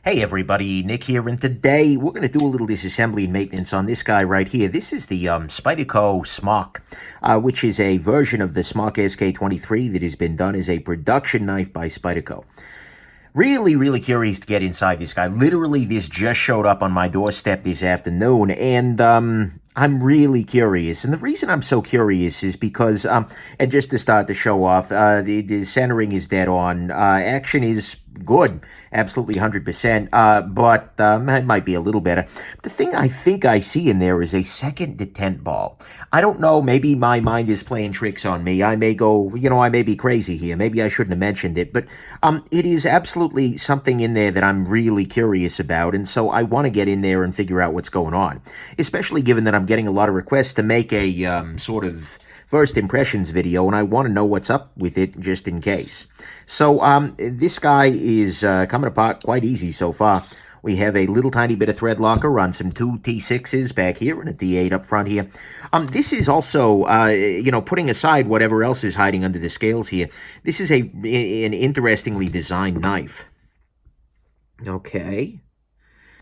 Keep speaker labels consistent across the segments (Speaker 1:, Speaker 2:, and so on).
Speaker 1: Hey everybody, Nick here, and today we're going to do a little disassembly and maintenance on this guy right here. This is the Spyderco Smock, which is a version of the Smock SK23 that has been done as a production knife by Spyderco. Really curious to get inside this guy. Literally, this just showed up on my doorstep this afternoon, and I'm really curious. And the reason I'm so curious is because, and just to start the show off, the centering is dead on. Action is good, absolutely 100%, but it might be a little better. The thing I think I see in there is a second detent ball. I don't know, maybe my mind is playing tricks on me. I may go, I may be crazy here. Maybe I shouldn't have mentioned it, but it is absolutely something in there that I'm really curious about, and so I want to get in there and figure out what's going on, especially given that I'm getting a lot of requests to make a sort of first impressions video, and I want to know what's up with it just in case. So this guy is coming apart quite easy so far. We have a little tiny bit of thread locker on some two T6s back here and a D8 up front here. This is also, putting aside whatever else is hiding under the scales here, this is an interestingly designed knife. Okay.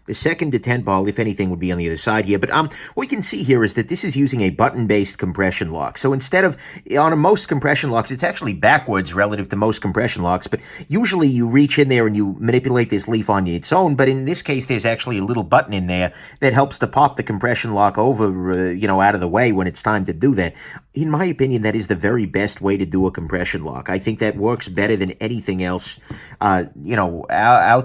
Speaker 1: The second detent ball, if anything, would be on the other side here. But what we can see here is that this is using a button-based compression lock. So instead of, on most compression locks, it's actually backwards relative to most compression locks. But usually you reach in there and you manipulate this leaf on its own. But in this case, there's actually a little button in there that helps to pop the compression lock over, out of the way when it's time to do that. In my opinion, that is the very best way to do a compression lock. I think that works better than anything else, out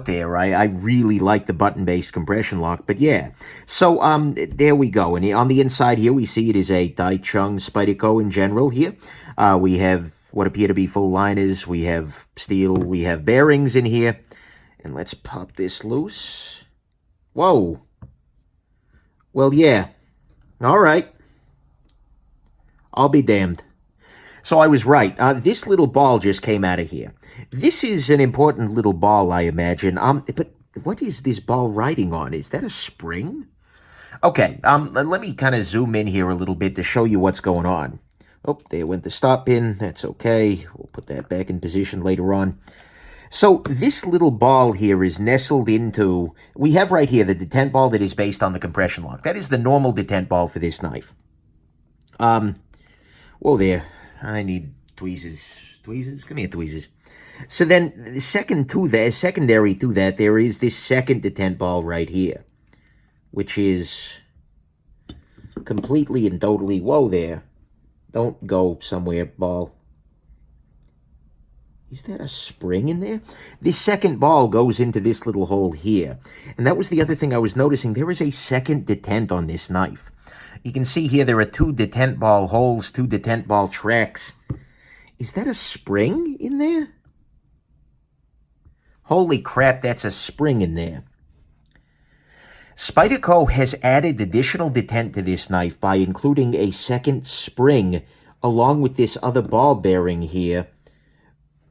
Speaker 1: there. I really like the button-based compression lock, but yeah. So there we go. And on the inside here, we see it is a Daichung Spyderco in general here. We have what appear to be full liners. We have steel. We have bearings in here. And let's pop this loose. Whoa. Well, yeah. All right. I'll be damned. So I was right. This little ball just came out of here. This is an important little ball, I imagine. But what is this ball riding on? Is that a spring? Okay, let me kind of zoom in here a little bit to show you what's going on. Oh, there went the stop pin. That's okay. We'll put that back in position later on. So this little ball here is nestled into... We have right here the detent ball that is based on the compression lock. That is the normal detent ball for this knife. Whoa there. I need tweezers. Tweezers? Come here, tweezers. So then, secondary to that, there is this second detent ball right here, which is completely and totally... Whoa there. Don't go somewhere, ball. Is that a spring in there? This second ball goes into this little hole here. And that was the other thing I was noticing. There is a second detent on this knife. You can see here there are two detent ball holes, two detent ball tracks. Is that a spring in there? Holy crap, that's a spring in there. Spyderco has added additional detent to this knife by including a second spring along with this other ball bearing here,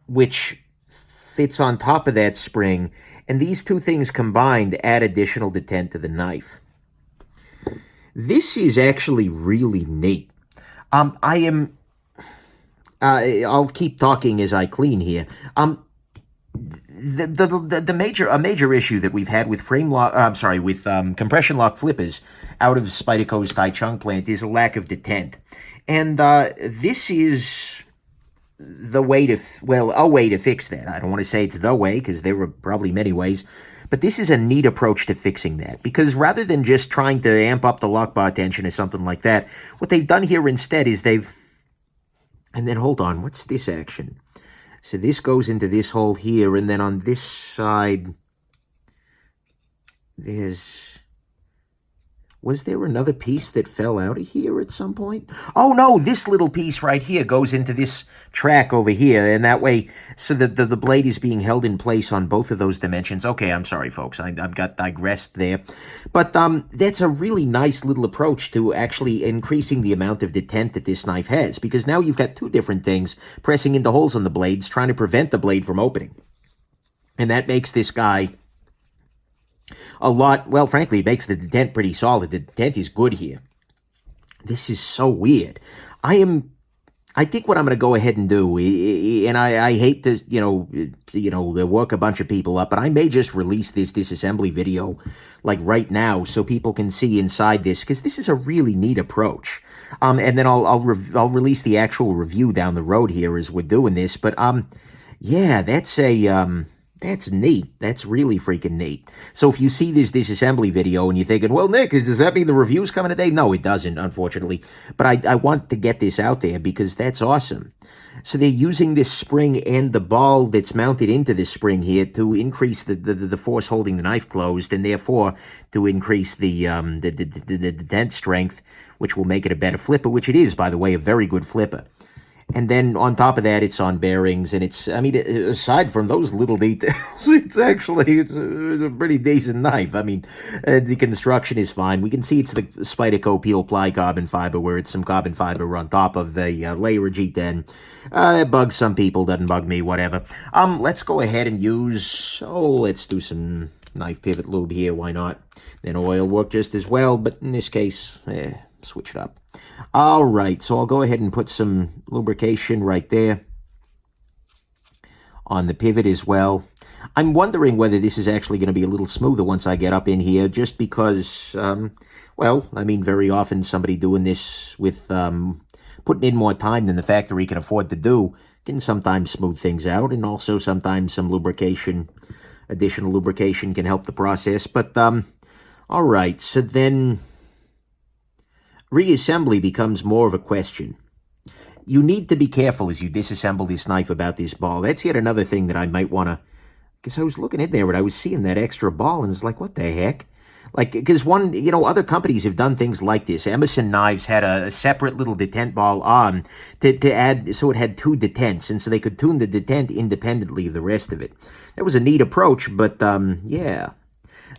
Speaker 1: which fits on top of that spring. And these two things combined add additional detent to the knife. This is actually really neat. I'll keep talking as I clean here. A major issue that we've had with compression lock flippers out of Spyderco's Daichung plant is a lack of detent, and this is the way to a way to fix that. I don't want to say it's the way because there were probably many ways. But this is a neat approach to fixing that, because rather than just trying to amp up the lock bar tension or something like that, what they've done here instead is and then hold on, what's this action? So this goes into this hole here, and then on this side, was there another piece that fell out of here at some point? Oh, no, this little piece right here goes into this track over here, and that way, so the blade is being held in place on both of those dimensions. Okay, I'm sorry, folks. I've got digressed there. But that's a really nice little approach to actually increasing the amount of detent that this knife has, because now you've got two different things pressing into holes on the blades, trying to prevent the blade from opening. And that makes this guy... frankly, it makes the detent pretty solid. The detent is good here. This is so weird. I think what I'm going to go ahead and do, and I hate to, work a bunch of people up, but I may just release this disassembly video like right now so people can see inside this, because this is a really neat approach. And then I'll release the actual review down the road here as we're doing this. But yeah, that's neat. That's really freaking neat. So if you see this disassembly video and you're thinking, well, Nick, does that mean the review's coming today? No, it doesn't, unfortunately. But I want to get this out there because that's awesome. So they're using this spring and the ball that's mounted into this spring here to increase the force holding the knife closed, and therefore to increase the dent strength, which will make it a better flipper, which it is, by the way, a very good flipper. And then on top of that, it's on bearings, and it's, I mean, aside from those little details, it's a pretty decent knife. I mean, the construction is fine. We can see it's the Spyderco peel ply carbon fiber, where it's some carbon fiber on top of the layer of G10. It bugs some people, doesn't bug me, whatever. Let's go ahead and let's do some knife pivot lube here, why not? Then oil work just as well, but in this case, switch it up. All right, so I'll go ahead and put some lubrication right there on the pivot as well. I'm wondering whether this is actually going to be a little smoother once I get up in here, just because, well, I mean, very often somebody doing this with putting in more time than the factory can afford to do can sometimes smooth things out, and also sometimes some lubrication, additional lubrication can help the process. But, all right, so then reassembly becomes more of a question. You need to be careful as you disassemble this knife about this ball. That's yet another thing that I might want to, because I was looking in there and I was seeing that extra ball and it's like, what the heck? Like, because other companies have done things like this. Emerson Knives had a separate little detent ball on to add, so it had two detents, and so they could tune the detent independently of the rest of it. That was a neat approach, but yeah.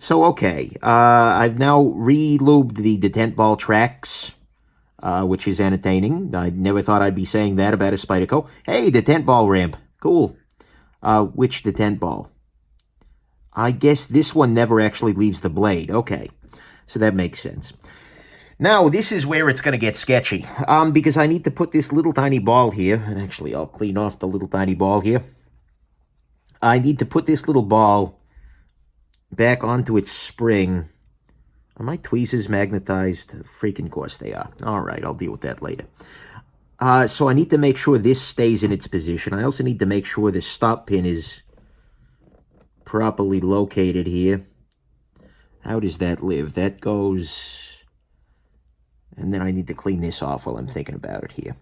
Speaker 1: So, okay, I've now re-lubed the detent ball tracks, which is entertaining. I never thought I'd be saying that about a Spyderco. Hey, detent ball ramp. Cool. Which detent ball? I guess this one never actually leaves the blade. Okay, so that makes sense. Now, this is where it's going to get sketchy, because I need to put this little tiny ball here, and actually I'll clean off the little tiny ball here. I need to put this little ball back onto its spring. Are my tweezers magnetized? Freaking course they are. All right, I'll deal with that later. So I need to make sure this stays in its position. I also need to make sure the stop pin is properly located here. How does that live? That goes... And then I need to clean this off while I'm thinking about it here.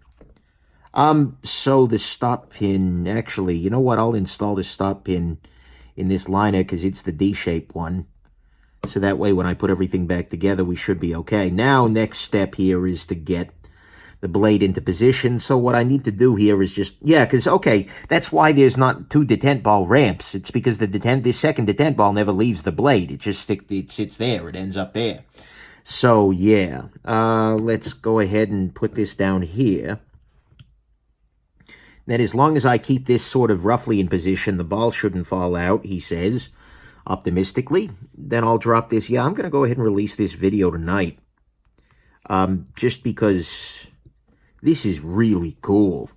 Speaker 1: So the stop pin... Actually, you know what? I'll install the stop pin in this liner because it's the D-shaped one. So that way when I put everything back together, we should be okay. Now, next step here is to get the blade into position. So what I need to do here is just, yeah, because, okay, that's why there's not two detent ball ramps. It's because the second detent ball never leaves the blade. It just sits there. It ends up there. So, yeah, let's go ahead and put this down here. Then as long as I keep this sort of roughly in position, the ball shouldn't fall out, he says, optimistically. Then I'll drop this. Yeah, I'm going to go ahead and release this video tonight. Just because this is really cool.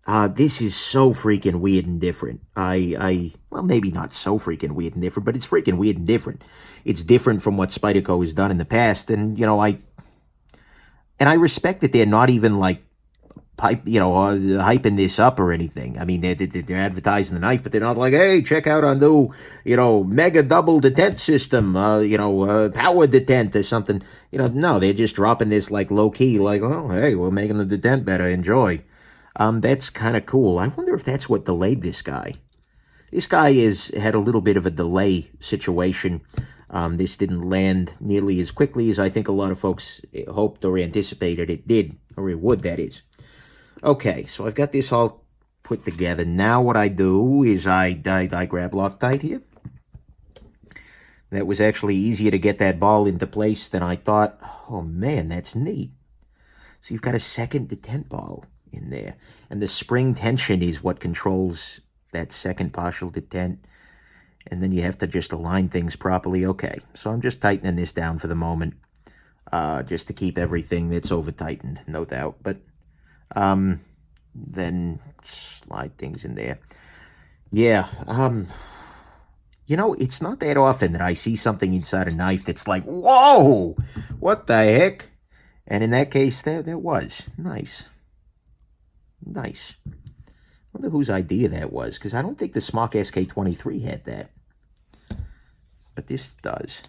Speaker 1: This is so freaking weird and different. Well, maybe not so freaking weird and different, but it's freaking weird and different. It's different from what Spyderco has done in the past, and, I respect that they're not even, like, hyping this up or anything. I mean, they're advertising the knife, but they're not like, hey, check out our new, mega double detent system, power detent or something. No, they're just dropping this like low key, like, oh, hey, we're making the detent better. Enjoy. That's kind of cool. I wonder if that's what delayed this guy. This guy had a little bit of a delay situation. This didn't land nearly as quickly as I think a lot of folks hoped or anticipated it did, or it would, that is. Okay, so I've got this all put together. Now what I do is I grab Loctite here. That was actually easier to get that ball into place than I thought. Oh, man, that's neat. So you've got a second detent ball in there. And the spring tension is what controls that second partial detent. And then you have to just align things properly. Okay, so I'm just tightening this down for the moment. Just to keep everything that's over-tightened, no doubt. But Then slide things in there. Yeah, you know, it's not that often that I see something inside a knife that's like, whoa, what the heck? And in that case, there was. Nice. Nice. Wonder whose idea that was, because I don't think the Smock SK23 had that. But this does.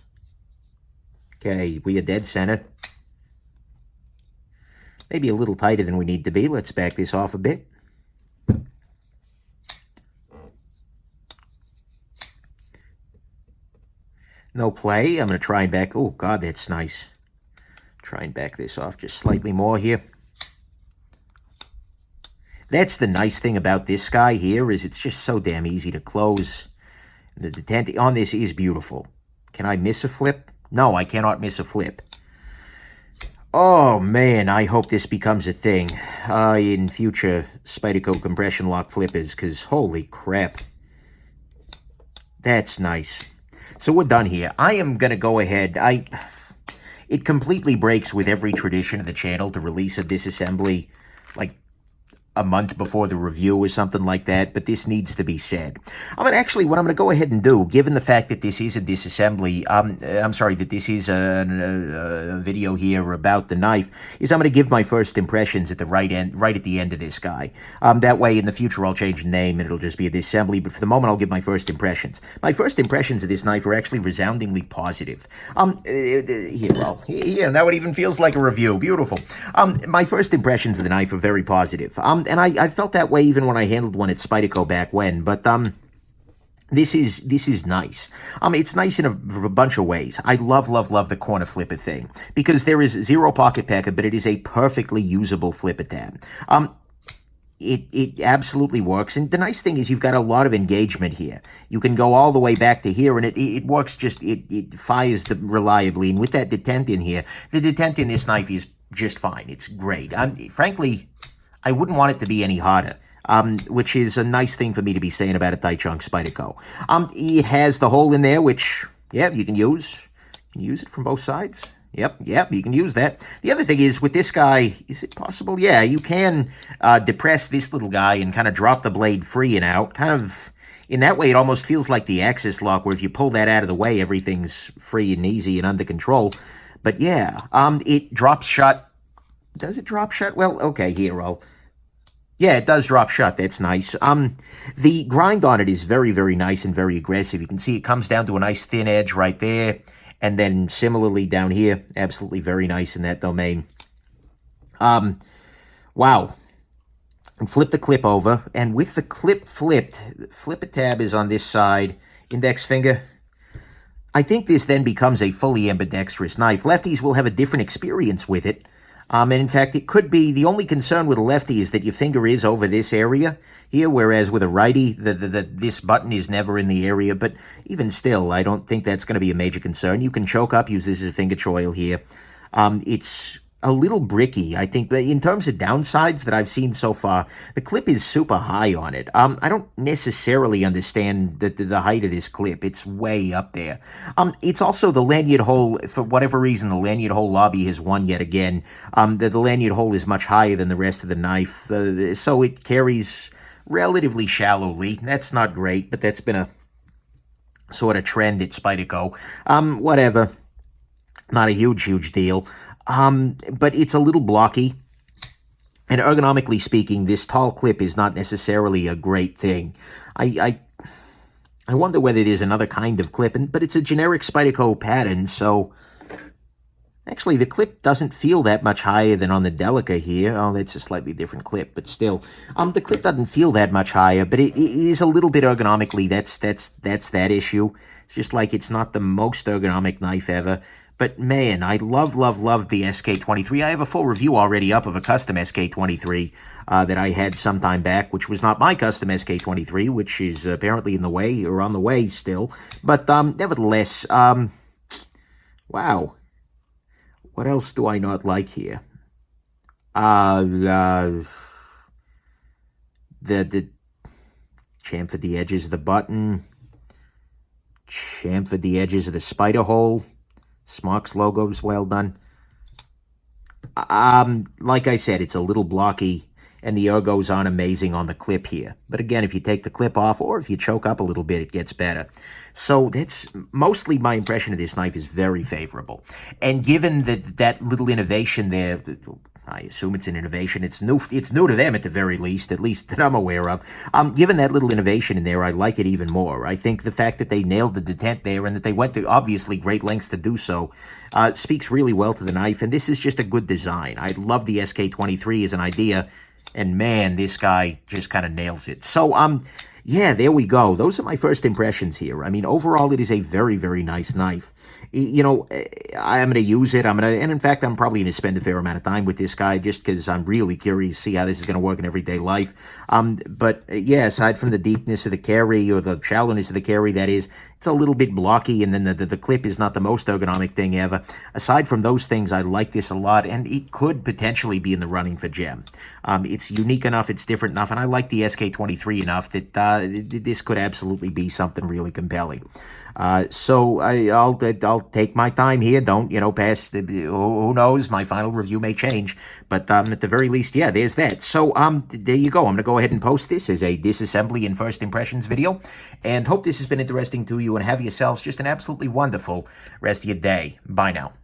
Speaker 1: Okay, we are dead center. Maybe a little tighter than we need to be. Let's back this off a bit. No play. I'm going to try and back. Oh, God, that's nice. Try and back this off just slightly more here. That's the nice thing about this guy here, is it's just so damn easy to close. The detent on this is beautiful. Can I miss a flip? No, I cannot miss a flip. Oh, man, I hope this becomes a thing in future Spyderco compression lock flippers, because holy crap. That's nice. So we're done here. I am going to go ahead. It completely breaks with every tradition of the channel to release a disassembly like a month before the review or something like that, but this needs to be said. What I'm going to go ahead and do, given the fact that this is a disassembly, I'm sorry, that this is a video here about the knife, is I'm going to give my first impressions at the right at the end of this guy. That way, in the future, I'll change the name and it'll just be a disassembly, but for the moment, I'll give my first impressions. My first impressions of this knife are actually resoundingly positive. Now it even feels like a review. Beautiful. My first impressions of the knife are very positive. And I felt that way even when I handled one at Spyderco back when, but this is nice. It's nice in a bunch of ways. I love the corner flipper thing, because there is zero pocket packer, but it is a perfectly usable flipper tab. It absolutely works, and the nice thing is you've got a lot of engagement here. You can go all the way back to here, and it works just, it fires reliably, and with that detent in here, the detent in this knife is just fine. It's great. Frankly, I wouldn't want it to be any harder, which is a nice thing for me to be saying about a Taichung Spyderco. It has the hole in there, which, yeah, you can use. You can use it from both sides. Yep, you can use that. The other thing is, with this guy, is it possible? Yeah, you can depress this little guy and kind of drop the blade free and out. Kind of, in that way, it almost feels like the axis lock, where if you pull that out of the way, everything's free and easy and under control. But yeah, it drops shut. Does it drop shut? Well, okay, here, yeah, it does drop shut. That's nice. The grind on it is very, very nice and very aggressive. You can see it comes down to a nice thin edge right there. And then similarly down here, absolutely very nice in that domain. Wow. And flip the clip over. And with the clip flipped, flipper tab is on this side, index finger. I think this then becomes a fully ambidextrous knife. Lefties will have a different experience with it. And in fact, it could be, the only concern with a lefty is that your finger is over this area here, whereas with a righty, this button is never in the area. But even still, I don't think that's going to be a major concern. You can choke up, use this as a finger choil here. It's a little bricky, I think. But in terms of downsides that I've seen so far, the clip is super high on it. I don't necessarily understand the height of this clip. It's way up there. It's also the lanyard hole. For whatever reason, the lanyard hole lobby has won yet again. The lanyard hole is much higher than the rest of the knife, so it carries relatively shallowly. That's not great, but that's been a sort of trend at Spyderco. Whatever. Not a huge deal. But it's a little blocky, and ergonomically speaking, this tall clip is not necessarily a great thing. I wonder whether there's another kind of clip, but it's a generic Spyderco pattern, so actually the clip doesn't feel that much higher than on the Delica here. Oh, that's a slightly different clip, but still, the clip doesn't feel that much higher, but it is a little bit ergonomically. That's that issue. It's just like it's not the most ergonomic knife ever. But man, I love the SK23. I have a full review already up of a custom SK23 that I had some time back, which was not my custom SK23, which is apparently in the way, or on the way still. But nevertheless, wow. What else do I not like here? The chamfered the edges of the button, chamfered the edges of the spider hole. Smock's logo is well done. Like I said, it's a little blocky. and the ergo's on amazing on the clip here. But again, if you take the clip off or if you choke up a little bit, it gets better. So that's mostly my impression of this knife is very favorable. And given that little innovation there, I assume it's an innovation. It's new to them at least that I'm aware of. Given that little innovation in there, I like it even more. I think the fact that they nailed the detent there and that they went to obviously great lengths to do so speaks really well to the knife. And this is just a good design. I love the SK23 as an idea, and man, this guy just kind of nails it. So yeah, there we go. Those are my first impressions here. I mean, overall, it is a very, very nice knife. You know, I'm going to use it. And in fact, I'm probably going to spend a fair amount of time with this guy just because I'm really curious to see how this is going to work in everyday life. But yeah, aside from the deepness of the carry or the shallowness of the carry, that is, it's a little bit blocky, and then the clip is not the most ergonomic thing ever. Aside from those things, I like this a lot, and it could potentially be in the running for gem. It's unique enough, it's different enough, and I like the SK23 enough that this could absolutely be something really compelling. So I'll take my time here. Don't, pass. Who knows? My final review may change. But at the very least, yeah, there's that. So there you go. I'm going to go ahead and post this as a disassembly and first impressions video. And hope this has been interesting to you, and have yourselves just an absolutely wonderful rest of your day. Bye now.